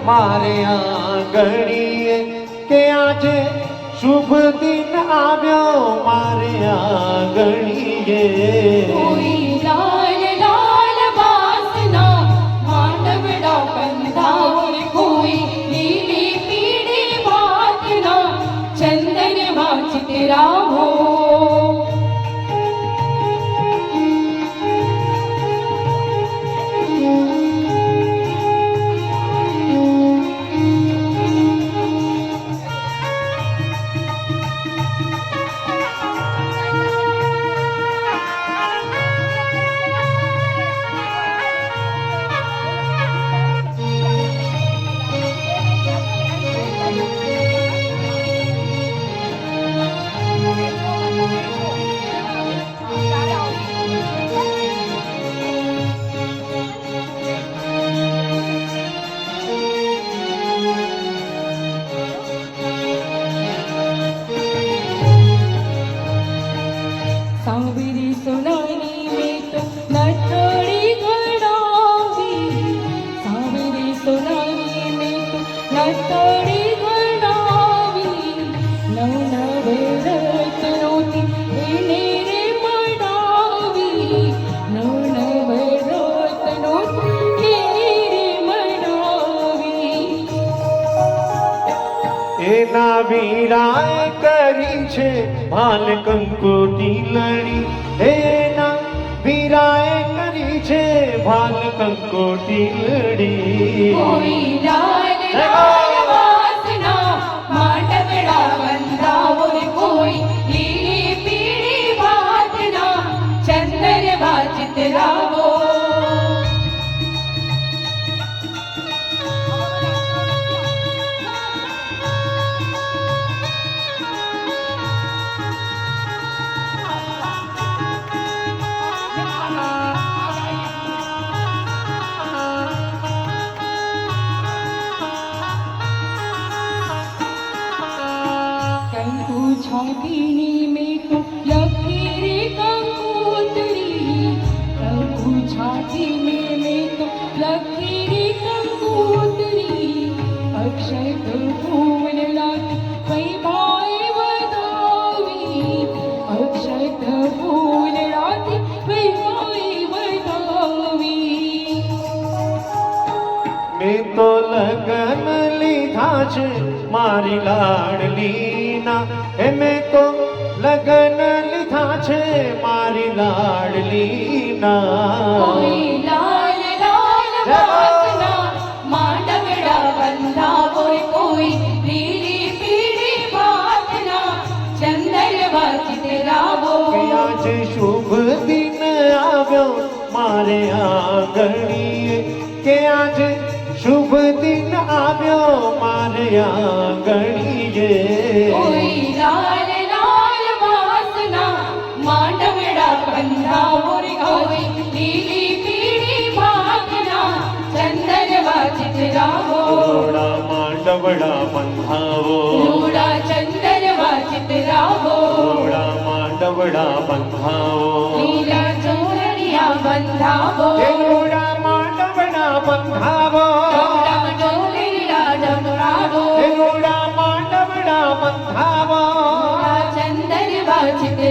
મારે આંગણીએ કે આજે શુભ દિન આવ્યો મારે આંગણીએ કોઈ લાલ લાલ વાસના માંડવડા બંધાવો કોઈ લીલી પીળી વાતના ચંદનમાં ચિતરાવો सांवरी सोनारी में तो नथड़ी गड़ावी सांवरी सोनारी में तो नथड़ी गड़ावी नव नव रत्नोती એને રે મડાવી નવ નવ રત્નોતી એને રે મડાવી એના વીરાએ કરી છે ભાલ કંકોટી લડી એના વીરાએ કરી છે ભાલ કંકોટી લડી કોઈ લાલ લાલ વાસના માંડવડા બંધાવો કોઈ લીલી પીળી વાતના ચંદનમાં ચિતરાવો कंकु छातीनी में तो लकीरे कंकोतरी कंकु छातीनी में तो लकीरे कंकोतरी अक्षय फूल लात वैभाए वदावी अक्षय फूल लात वैभाए वदावी મેં તો લગન લીધા છે મારી લાડલીના એ મેં તો લગન લીધા છે મારી લાડલીના કોઈ લાલ લાલ વાસના માંડવડા બંધાવો કોઈ લીલી પીળી વાતના ચંદનમાં ચિતરાવો આજે શુભ દિન આવ્યો મારે આંગણીએ કે આજે શુભ દિન આવ્યો મારે આંગણીએ કોઈ લાલ લાલ વાસના માંડવડા બંધાવો કોઈ લીલી પીળી વાતના ચંદનમાં ચિતરાવો રોડા માંડવડા બંધાવો રૂડા ચંદનમાં ચિતરાવો રોડા માંડવડા બંધાવો લીલા ચોરણિયા બંધાવો રોડા માંડવડા બંધાવો ડમડોલીલા ડમરાવો રોડા માંડવડા બંધાવો ચંદનમાં ચિતરાવો